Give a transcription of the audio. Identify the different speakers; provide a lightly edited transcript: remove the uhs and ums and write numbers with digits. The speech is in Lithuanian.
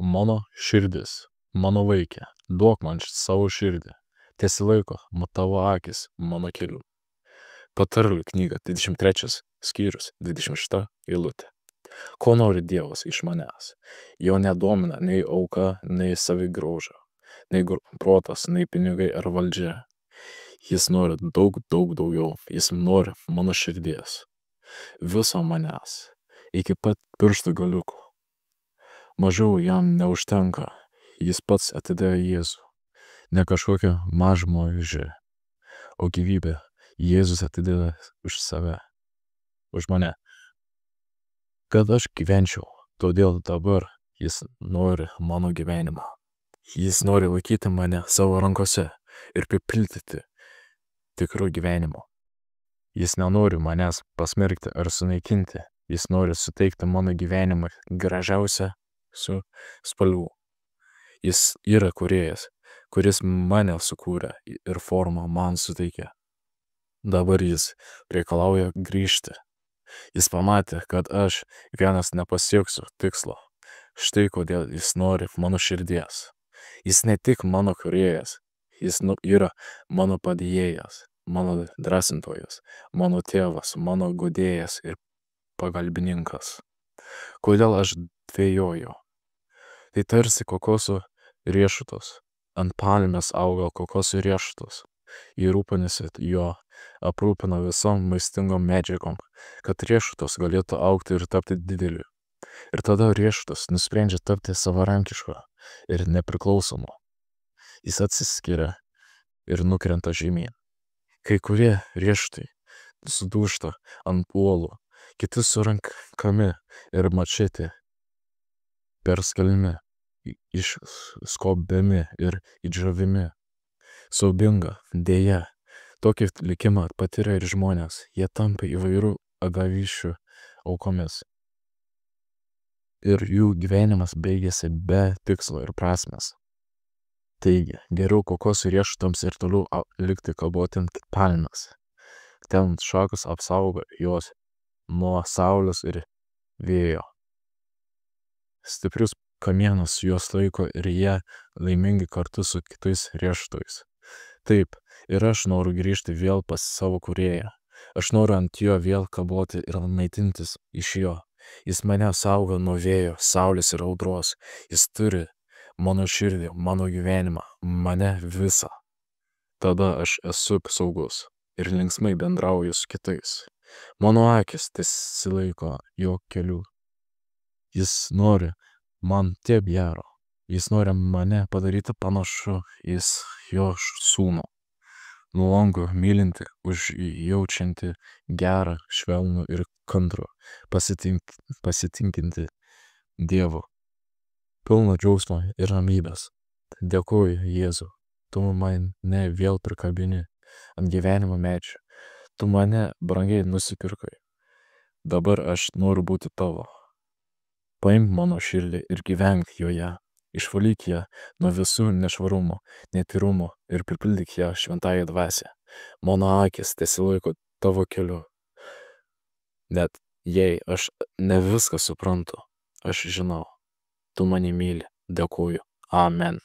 Speaker 1: mano širdis, mano vaikė, duok man savo širdį, tesilaiko tavo akis mano keliu. Patarlių knyga 23 skyrius 26 eilutė. Ko nori Dievas iš manęs? Jo nedomina nei auka, nei savigrauža, nei protas, nei pinigai ar valdžia. Jis nori daug daugiau. Jis nori mano širdies. Viso manęs, iki pat pirštų galiukų. Mažiau jam neužtenka. Jis pats atidavė Jėzų. Ne kažkokią mažmožį, o gyvybę Jėzus atidavė už save, už mane. Kad aš gyvenčiau, todėl dabar jis nori mano gyvenimą. Jis nori laikyti mane savo rankose ir pripildyti tikru gyvenimu. Jis nenori manęs pasmerkti ar sunaikinti. Jis nori suteikti mano gyvenimą gražiausią su spalvų. Jis yra kūrėjas, kuris mane sukūrė ir formą man suteikė. Dabar jis reikalauja grįžti. Jis pamatė, kad aš vienas nepasieksiu tikslo. Štai kodėl jis nori mano širdies. Jis ne tik mano kūrėjas, jis yra mano padėjėjas, mano drąsintojas, mano tėvas, mano guodėjas ir pagalbininkas. Kodėl aš dvejoju? Tai tarsi kokosų riešutos. Ant palmės auga kokosų riešutos. Jį rūpinasi jo, aprūpina visom maistingom medžiagom, kad riešutos galėtų augti ir tapti dideliu. Ir tada riešutas nusprendžia tapti savarankiško ir nepriklausomo. Jis atsiskiria ir nukrenta žemyn. Kai kurie riešutai sudūžta ant uolų, kiti surankami ir mačetė perskalmi, išskobiami ir įdžiovimi. Siaubinga, deja, tokį likimą patiria ir žmonės. Jie tampa įvairių agavysčių aukomis. Ir jų gyvenimas baigėsi be tikslo ir prasmės. Taigi, geriau kokosų riešutams ir toliau likti kaboti ant palmės. Ten šakos apsaugo juos nuo saulės ir vėjo. Stiprius kamienus juos laiko ir jie laimingi kartu su kitais riešutais. Taip, ir aš noriu grįžti vėl pas savo kūrėją. Aš noriu ant jo vėl kaboti ir maitintis iš jo. Jis mane saugo nuo vėjo, saulės ir audros. Jis turi mano širdį, mano gyvenimą, mane visą. Tada aš esu saugus ir linksmai bendrauju su kitais. Mano akis tesilaiko jo keliu. Jis nori man taip gero. Jis nori mane padaryti panašu į jo sūnų. Nuolanku, mylinti, užjaučianti, gerą, švelnų ir kantrų, pasitinkinti Dievu, pilną džiaugsmo ir ramybės. Dėkuoju, Jėzau, tu mane vėl prikabini ant gyvenimo medžio. Tu mane brangiai nusipirkai. Dabar aš noriu būti tavo. Paimk mano širdį ir gyvenk joje. Išvalyk ją nuo visų nešvarumų, netyrumo ir pripildyk ją šventąją dvasią. Mano akis tesilaiko tavo keliu. Net jei aš ne viską suprantu, aš žinau, tu mane myli. Dėkuoju. Amen.